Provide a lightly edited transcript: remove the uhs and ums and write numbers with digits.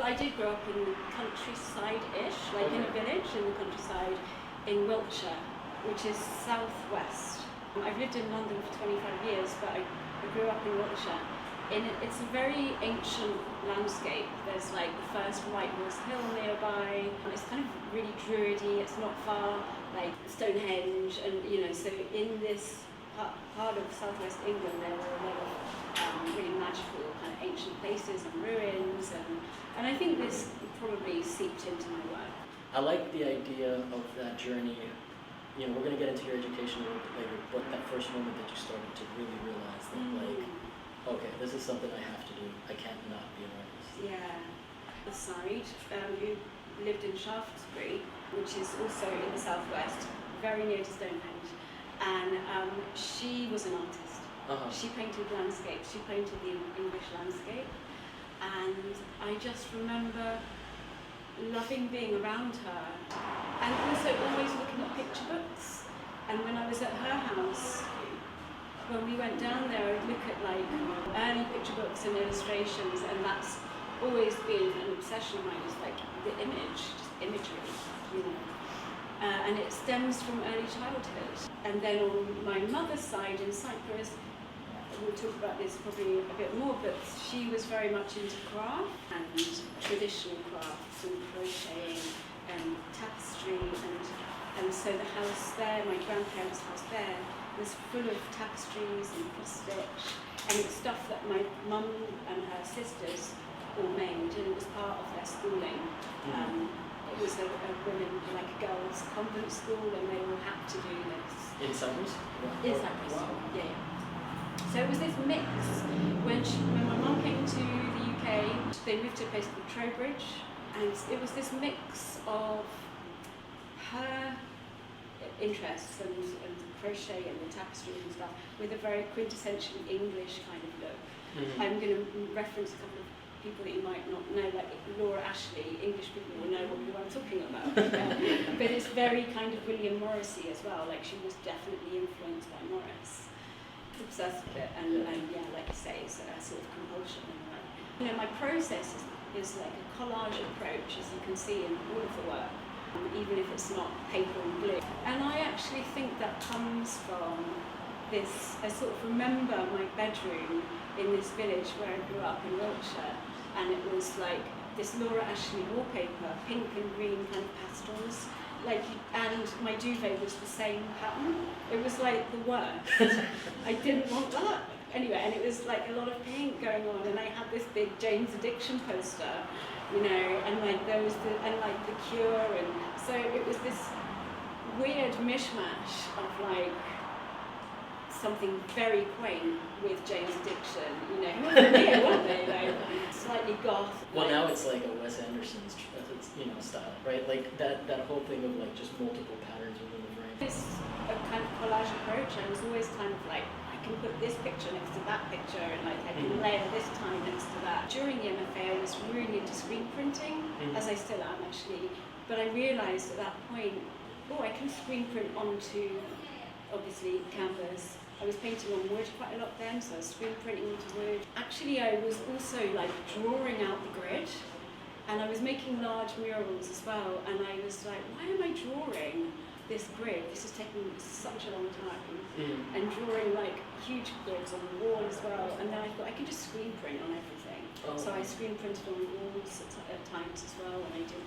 I did grow up in countryside-ish, like in a village in the countryside in Wiltshire, which is southwest. I've lived in London for 25 years, but I grew up in Wiltshire. It's a very ancient landscape. There's like the first White Horse Hill nearby. It's kind of really druidy. It's not far, like Stonehenge, and so in this part of southwest England, there were a lot of really magical kind of ancient places and ruins, and I think this probably seeped into my work. I like the idea of that journey. We're going to get into your education a little bit later, but that first moment that you started to really realize that, like, okay, this is something I have to do. I can't not be an artist. Yeah. The side who lived in Shaftesbury, which is also in the southwest, very near to Stonehenge, and she was an artist. Uh-huh. She painted landscapes. She painted the English landscape, and I just remember loving being around her, and also always looking at picture books. And when I was at her house, when we went down there, I'd look at like early picture books and illustrations, and that's always been an obsession of mine, is like the image, just imagery, and it stems from early childhood. And then on my mother's side in Cyprus, we'll talk about this probably a bit more, but she was very much into craft and traditional crafts and crocheting and tapestry, and so the house there, my grandparents' house there, was full of tapestries and cross-stitch, and it's stuff that my mum and her sisters all made, and it was part of their schooling. It was a women, like a girls' convent school, and they all had to do this. In Cyprus? In Cyprus, wow. yeah. So it was this mix. When my mum came to the UK, they moved to a place called Trowbridge, and it was this mix of her interests and crochet and the tapestries and stuff with a very quintessential English kind of look. I'm going to reference a couple of people that you might not know, like Laura Ashley. English people will know what I'm talking about. But it's very kind of William Morrissey as well. Like, she was definitely influenced by Morris. Obsessed with it, and yeah, like you say, it's a sort of compulsion. My process is like a collage approach, as you can see in all of the work, even if it's not paper and glue. And I actually think that comes from this. I sort of remember my bedroom in this village where I grew up in Wiltshire, and it was like this Laura Ashley wallpaper, pink and green kind of pastels. And my duvet was the same pattern. It was like the worst. I didn't want that. Anyway, and it was like a lot of paint going on, and I had this big Jane's Addiction poster, and like there was the Cure, and so it was this weird mishmash of like something very quaint with Jane's Addiction, weird, weren't they? Like slightly goth. Well, now it's like a Wes Anderson's, style, right? Like that whole thing of like just multiple patterns within the frame. It's a kind of collage approach. I was always kind of like, I can put this picture next to that picture, and like I can layer this time next to that. During the MFA, I was really into screen printing, as I still am actually. But I realised at that point, I can screen print onto, obviously, canvas. I was painting on wood quite a lot then, so I was screen printing onto wood. Actually, I was also like drawing out the grid, and I was making large murals as well, and I was like, why am I drawing this grid? This is taking such a long time. And drawing like huge grids on the wall as well, and then I thought I could just screen print on everything. So I screen printed on the walls at times as well, and I did